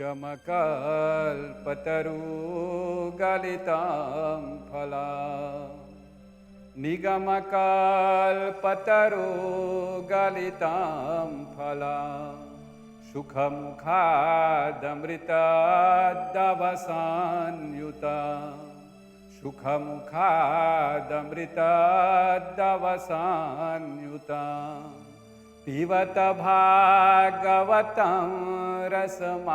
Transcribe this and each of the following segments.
निगमकल्पतरुगलितं फलम् निगमकल्पतरुगलितं फलम् सुखमुखादमृतद्रवसंयुतं सुखमुखादमृतद्रवसंयुतं पिबत भागवतं रसमालयं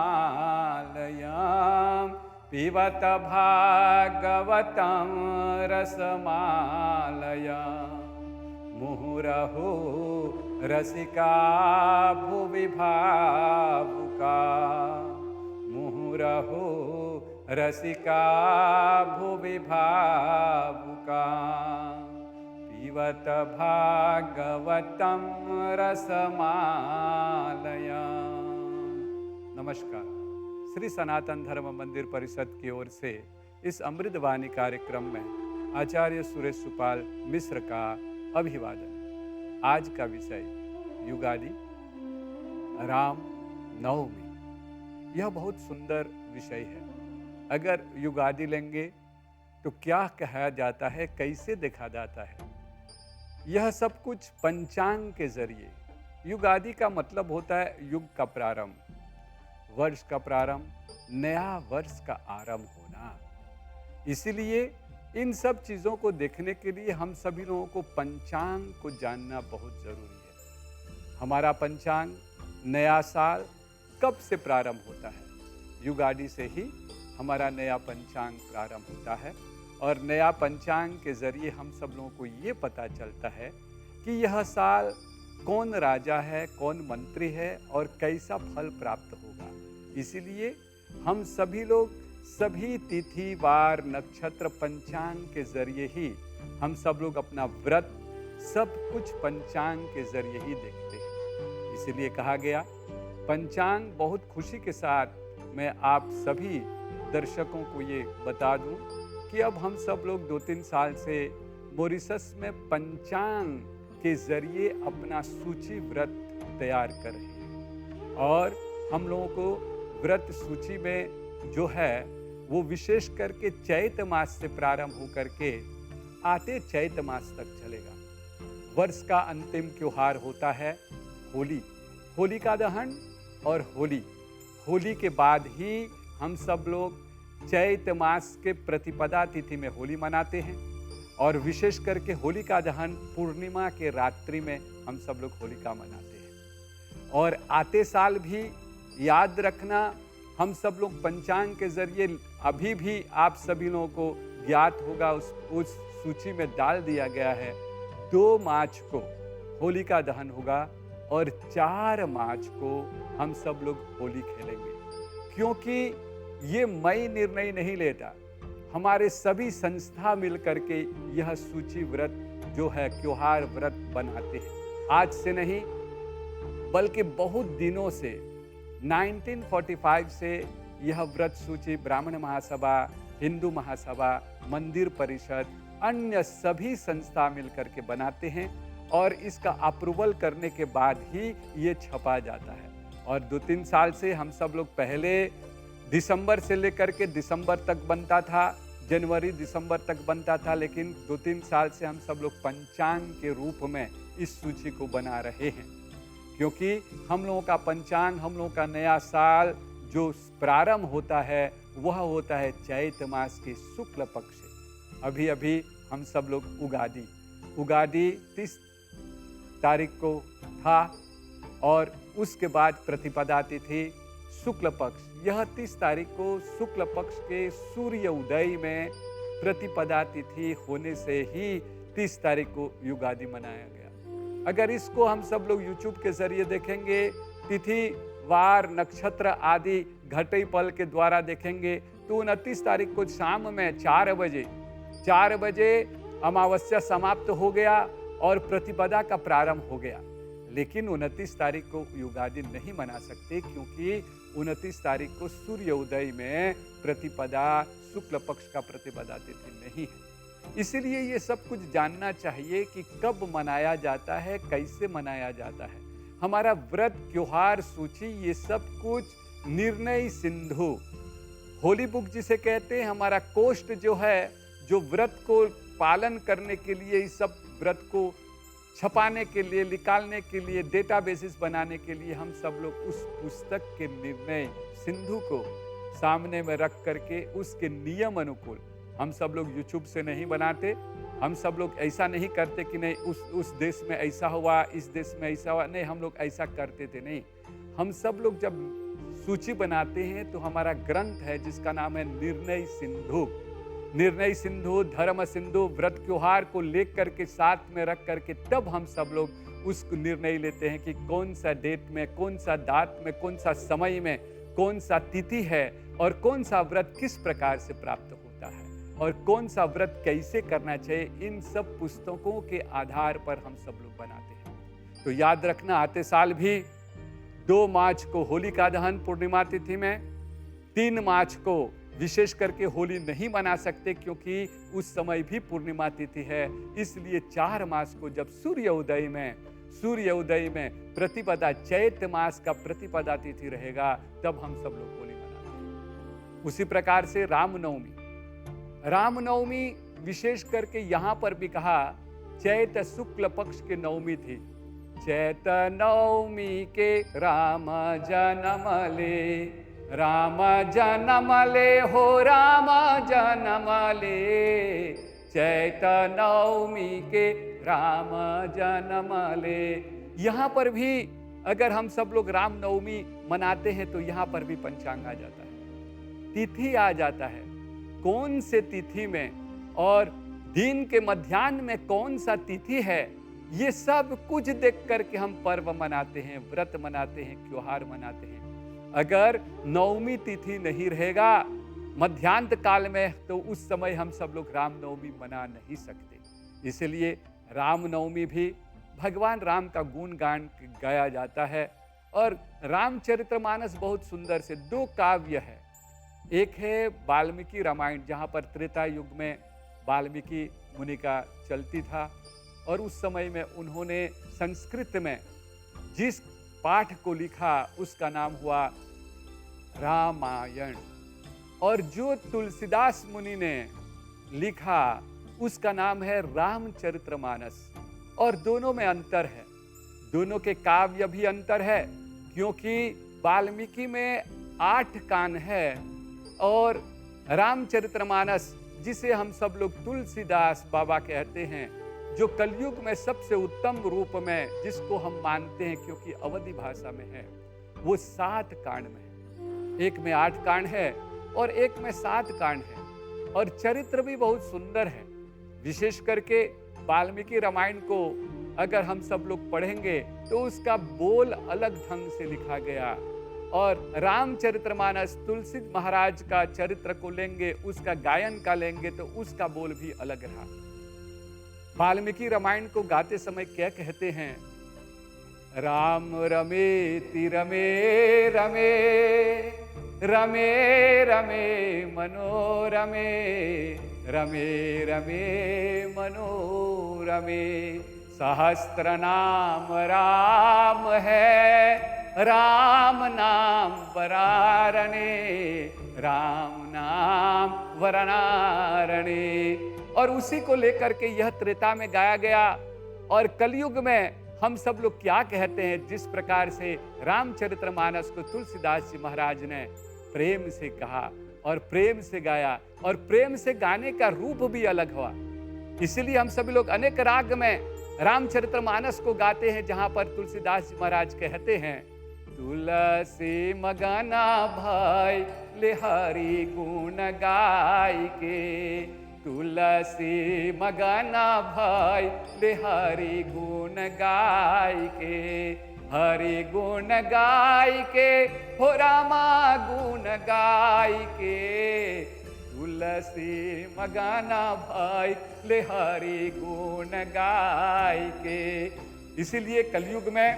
पिबत भागवतं रसमालयं मुहुरहो रसिका भुवि भावुका मुहुरहो रसिका भुवि भावुका पिबत भागवतं रसमालयं। नमस्कार। श्री सनातन धर्म मंदिर परिषद की ओर से इस अमृतवाणी कार्यक्रम में आचार्य सुरेश सुपाल मिश्र का अभिवादन। आज का विषय युगादि राम नवमी। यह बहुत सुंदर विषय है। अगर युगादि लेंगे तो क्या कहा जाता है, कैसे देखा जाता है, यह सब कुछ पंचांग के जरिए। युगादि का मतलब होता है युग का प्रारंभ, वर्ष का प्रारंभ, नया वर्ष का आरंभ होना। इसीलिए इन सब चीज़ों को देखने के लिए हम सभी लोगों को पंचांग को जानना बहुत ज़रूरी है। हमारा पंचांग नया साल कब से प्रारंभ होता है? युगादि से ही हमारा नया पंचांग प्रारंभ होता है। और नया पंचांग के जरिए हम सब लोगों को ये पता चलता है कि यह साल कौन राजा है, कौन मंत्री है और कैसा फल प्राप्त होगा। इसीलिए हम सभी लोग सभी तिथि वार नक्षत्र पंचांग के जरिए ही हम सब लोग अपना व्रत सब कुछ पंचांग के जरिए ही देखते हैं। इसीलिए कहा गया पंचांग। बहुत खुशी के साथ मैं आप सभी दर्शकों को ये बता दूं कि अब हम सब लोग 2-3 साल से मॉरिशस में पंचांग के जरिए अपना सूची व्रत तैयार कर रहे हैं। और हम लोगों को व्रत सूची में जो है वो विशेष करके चैत मास से प्रारंभ होकर के आते चैत मास तक चलेगा। वर्ष का अंतिम त्योहार होता है होली, होलिका दहन और होली। होली के बाद ही हम सब लोग चैत मास के प्रतिपदा तिथि में होली मनाते हैं। और विशेष करके होलिका दहन पूर्णिमा के रात्रि में हम सब लोग होलिका मनाते हैं। और आते साल भी याद रखना, हम सब लोग पंचांग के जरिए अभी भी आप सभी लोगों को ज्ञात होगा, उस सूची में डाल दिया गया है 2 मार्च को होलिका दहन होगा और 4 मार्च को हम सब लोग होली खेलेंगे। क्योंकि ये मैं निर्णय नहीं लेता, हमारे सभी संस्था मिलकर के यह सूची व्रत जो है त्योहार व्रत बनाते हैं। आज से नहीं बल्कि बहुत दिनों से 1945 से यह व्रत सूची ब्राह्मण महासभा, हिंदू महासभा, मंदिर परिषद, अन्य सभी संस्था मिलकर के बनाते हैं। और इसका अप्रूवल करने के बाद ही ये छपा जाता है। और 2-3 साल से हम सब लोग पहले दिसंबर से लेकर के दिसंबर तक बनता था, जनवरी दिसंबर तक बनता था, लेकिन 2-3 साल से हम सब लोग पंचांग के रूप में इस सूची को बना रहे हैं। क्योंकि हम लोगों का पंचांग, हम लोगों का नया साल जो प्रारंभ होता है वह होता है चैत मास के शुक्ल पक्ष से। अभी अभी हम सब लोग उगादी 30 तारीख को था और उसके बाद प्रतिपदा तिथि शुक्ल पक्ष। यह 30 तारीख को शुक्ल पक्ष के सूर्य उदय में प्रतिपदा तिथि होने से ही 30 तारीख को युगादि मनाया गया। अगर इसको हम सब लोग यूट्यूब के जरिए देखेंगे, तिथि वार नक्षत्र आदि घटे पल के द्वारा देखेंगे तो 29 तारीख को शाम में 4 बजे अमावस्या समाप्त हो गया और प्रतिपदा का प्रारंभ हो गया। लेकिन 29 तारीख को युगादि नहीं मना सकते क्योंकि 29 तारीख को सूर्य उदय में प्रतिपदा शुक्ल पक्ष का प्रतिपदा तिथि नहीं है। इसीलिए ये सब कुछ जानना चाहिए कि कब मनाया जाता है, कैसे मनाया जाता है। हमारा व्रत त्योहार सूची ये सब कुछ निर्णय सिंधु। होली बुक जिसे कहते हैं, हमारा कोष्ठ जो है, जो व्रत को पालन करने के लिए, इस सब व्रत को छपाने के लिए, निकालने के लिए, डेटाबेसिस बनाने के लिए हम सब लोग उस पुस्तक के निर्णय सिंधु को सामने में रख करके उसके नियम अनुकूल हम सब लोग यूट्यूब से नहीं बनाते। हम सब लोग ऐसा नहीं करते कि नहीं उस देश में ऐसा हुआ, इस देश में ऐसा हुआ, नहीं, हम लोग ऐसा करते थे नहीं। हम सब लोग जब सूची बनाते हैं तो हमारा ग्रंथ है जिसका नाम है निर्णय सिंधु। निर्णय सिंधु, धर्म सिंधु, व्रत त्योहार को लेकर के साथ में रख करके तब हम सब लोग उस निर्णय लेते हैं कि कौन सा डेट में, कौन सा दात में, कौन सा समय में, कौन सा तिथि है और कौन सा व्रत किस प्रकार से प्राप्त होता है और कौन सा व्रत कैसे करना चाहिए। इन सब पुस्तकों के आधार पर हम सब लोग बनाते हैं। तो याद रखना, आते साल भी 2 मार्च को होलिका दहन पूर्णिमा तिथि में, 3 मार्च को विशेष करके होली नहीं मना सकते क्योंकि उस समय भी पूर्णिमा तिथि है। इसलिए 4 मार्च को जब सूर्य उदय में प्रतिपदा, चैत्र मास का प्रतिपदा तिथि रहेगा, तब हम सब लोग होली मनाते हैं। उसी प्रकार से रामनवमी विशेष करके यहाँ पर भी कहा, चैत्र शुक्ल पक्ष के नवमी थी। चैत्र नवमी के राम जन्म ले, राम जन्म ले हो, राम जन्म ले, चैत्र नवमी के राम जन्म ले। यहाँ पर भी अगर हम सब लोग रामनवमी मनाते हैं तो यहाँ पर भी पंचांग आ जाता है, तिथि आ जाता है, कौन से तिथि में और दिन के मध्याह्न में कौन सा तिथि है, ये सब कुछ देख करके हम पर्व मनाते हैं, व्रत मनाते हैं, त्योहार मनाते हैं। अगर नवमी तिथि नहीं रहेगा मध्यांत काल में तो उस समय हम सब लोग रामनवमी मना नहीं सकते। इसलिए रामनवमी भी भगवान राम का गुणगान गाया जाता है। और रामचरितमानस बहुत सुंदर से 2 काव्य है। एक है वाल्मीकि रामायण, जहाँ पर त्रेता युग में वाल्मीकि मुनि का चलती था और उस समय में उन्होंने संस्कृत में जिस पाठ को लिखा उसका नाम हुआ रामायण, और जो तुलसीदास मुनि ने लिखा उसका नाम है रामचरितमानस। और दोनों में अंतर है, दोनों के काव्य भी अंतर है, क्योंकि वाल्मीकि में 8 कान है और रामचरितमानस, जिसे हम सब लोग तुलसीदास बाबा कहते हैं, जो कलयुग में सबसे उत्तम रूप में जिसको हम मानते हैं क्योंकि अवधी भाषा में है, वो 7 कांड में है। एक में 8 कांड है और एक में 7 कांड है, और चरित्र भी बहुत सुंदर है। विशेष करके वाल्मीकि रामायण को अगर हम सब लोग पढ़ेंगे तो उसका बोल अलग ढंग से लिखा गया, और रामचरितमानस तुलसी महाराज का चरित्र को लेंगे, उसका गायन का लेंगे तो उसका बोल भी अलग रहा। वाल्मीकि रामायण को गाते समय क्या कहते हैं, राम रमे ति रमे रमे, रमे रमे मनोरमे, रमे रमे मनोरमे। सहस्त्र नाम राम है, राम नाम वरारणे, राम नाम वरनारणे। और उसी को लेकर के यह त्रेता में गाया गया। और कलयुग में हम सब लोग क्या कहते हैं, जिस प्रकार से रामचरितमानस को तुलसीदास जी महाराज ने प्रेम से कहा और प्रेम से गाया, और प्रेम से गाने का रूप भी अलग हुआ। इसलिए हम सभी लोग अनेक राग में रामचरितमानस को गाते हैं, जहां पर तुलसीदास जी महाराज कहते हैं, तुलसी मगना भाई ले हरि गुण गाय के, तुलसी मगना भाई ले हरि गुण गाय के, हरि गुण गाय के हो रामा गुण गाय के, तुलसी मगना भाई ले हरि गुण गाय के। इसीलिए कलयुग में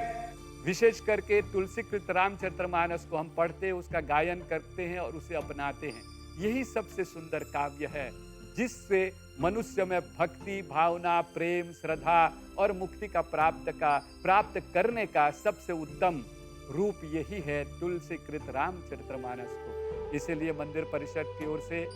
विशेष करके तुलसीकृत रामचरितमानस को हम पढ़ते, उसका गायन करते हैं और उसे अपनाते हैं। यही सबसे सुंदर काव्य है, जिससे मनुष्य में भक्ति, भावना, प्रेम, श्रद्धा और मुक्ति का प्राप्त करने का सबसे उत्तम रूप यही है तुलसीकृत रामचरितमानस को। इसीलिए मंदिर परिषद की ओर से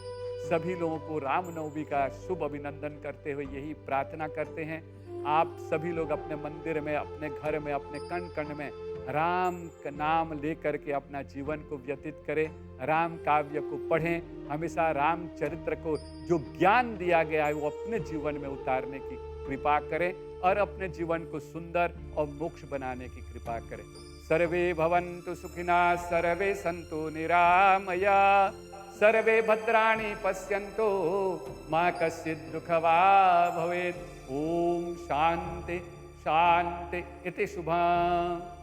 सभी लोगों को रामनवमी का शुभ अभिनंदन करते हुए यही प्रार्थना करते हैं, आप सभी लोग अपने मंदिर में, अपने घर में, अपने कण कण में राम का नाम लेकर के अपना जीवन को व्यतीत करें, राम काव्य को पढ़ें, हमेशा राम चरित्र को जो ज्ञान दिया गया है वो अपने जीवन में उतारने की कृपा करें और अपने जीवन को सुंदर और मोक्ष बनाने की कृपा करें। सर्वे भवन्तु सुखिनः, सर्वे सन्तु निरामया, सर्वे भद्राणि पश्यन्तु मा कश्चित् दुःखभाग् भवेत्। ओम शांति शांति इति शुभम्।